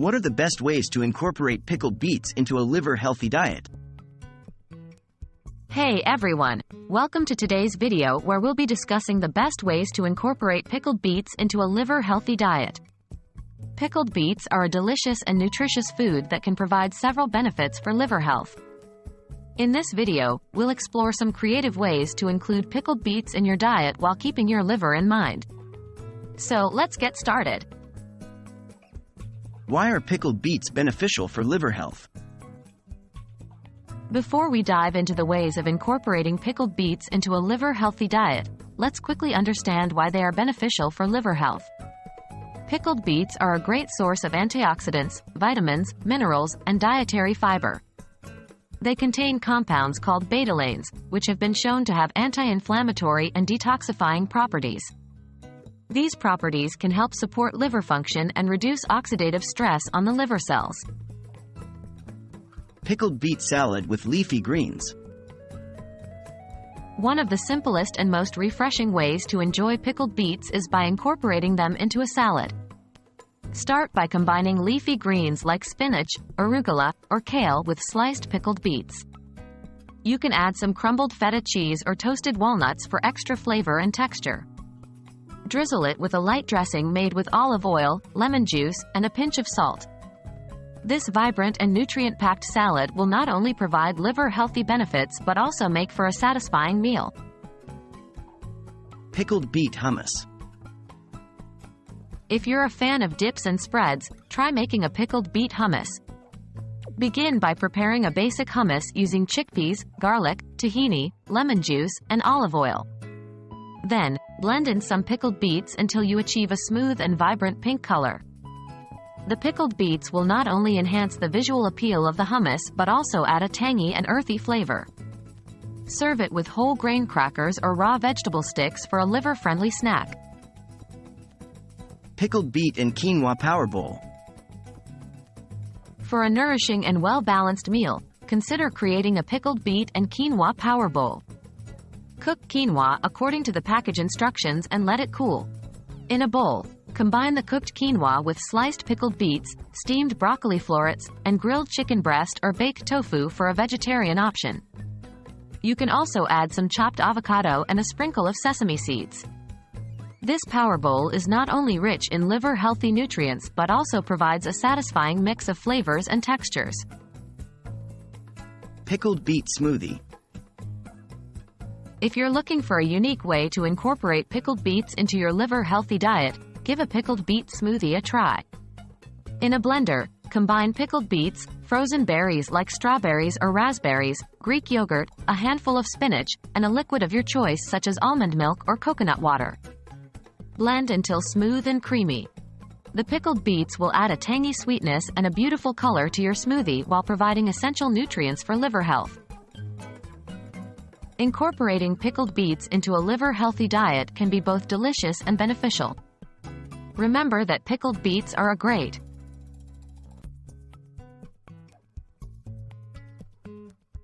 What are the best ways to incorporate pickled beets into a liver-healthy diet? Hey everyone! Welcome to today's video where we'll be discussing the best ways to incorporate pickled beets into a liver-healthy diet. Pickled beets are a delicious and nutritious food that can provide several benefits for liver health. In this video, we'll explore some creative ways to include pickled beets in your diet while keeping your liver in mind. So let's get started. Why are pickled beets beneficial for liver health? Before we dive into the ways of incorporating pickled beets into a liver-healthy diet, let's quickly understand why they are beneficial for liver health. Pickled beets are a great source of antioxidants, vitamins, minerals, and dietary fiber. They contain compounds called betalains, which have been shown to have anti-inflammatory and detoxifying properties. These properties can help support liver function and reduce oxidative stress on the liver cells. Pickled beet salad with leafy greens. One of the simplest and most refreshing ways to enjoy pickled beets is by incorporating them into a salad. Start by combining leafy greens like spinach, arugula, or kale with sliced pickled beets. You can add some crumbled feta cheese or toasted walnuts for extra flavor and texture. Drizzle it with a light dressing made with olive oil, lemon juice, and a pinch of salt. This vibrant and nutrient-packed salad will not only provide liver-healthy benefits but also make for a satisfying meal. Pickled beet hummus. If you're a fan of dips and spreads, try making a pickled beet hummus. Begin by preparing a basic hummus using chickpeas, garlic, tahini, lemon juice, and olive oil. Then, blend in some pickled beets until you achieve a smooth and vibrant pink color. The pickled beets will not only enhance the visual appeal of the hummus but also add a tangy and earthy flavor. Serve it with whole grain crackers or raw vegetable sticks for a liver-friendly snack. Pickled beet and quinoa power bowl. For a nourishing and well-balanced meal, consider creating a pickled beet and quinoa power bowl. Cook quinoa according to the package instructions and let it cool. In a bowl, combine the cooked quinoa with sliced pickled beets, steamed broccoli florets, and grilled chicken breast or baked tofu for a vegetarian option. You can also add some chopped avocado and a sprinkle of sesame seeds. This power bowl is not only rich in liver-healthy nutrients but also provides a satisfying mix of flavors and textures. Pickled beet smoothie. If you're looking for a unique way to incorporate pickled beets into your liver-healthy diet, give a pickled beet smoothie a try. In a blender, combine pickled beets, frozen berries like strawberries or raspberries, Greek yogurt, a handful of spinach, and a liquid of your choice such as almond milk or coconut water. Blend until smooth and creamy. The pickled beets will add a tangy sweetness and a beautiful color to your smoothie while providing essential nutrients for liver health. Incorporating pickled beets into a liver-healthy diet can be both delicious and beneficial. Remember that pickled beets are a great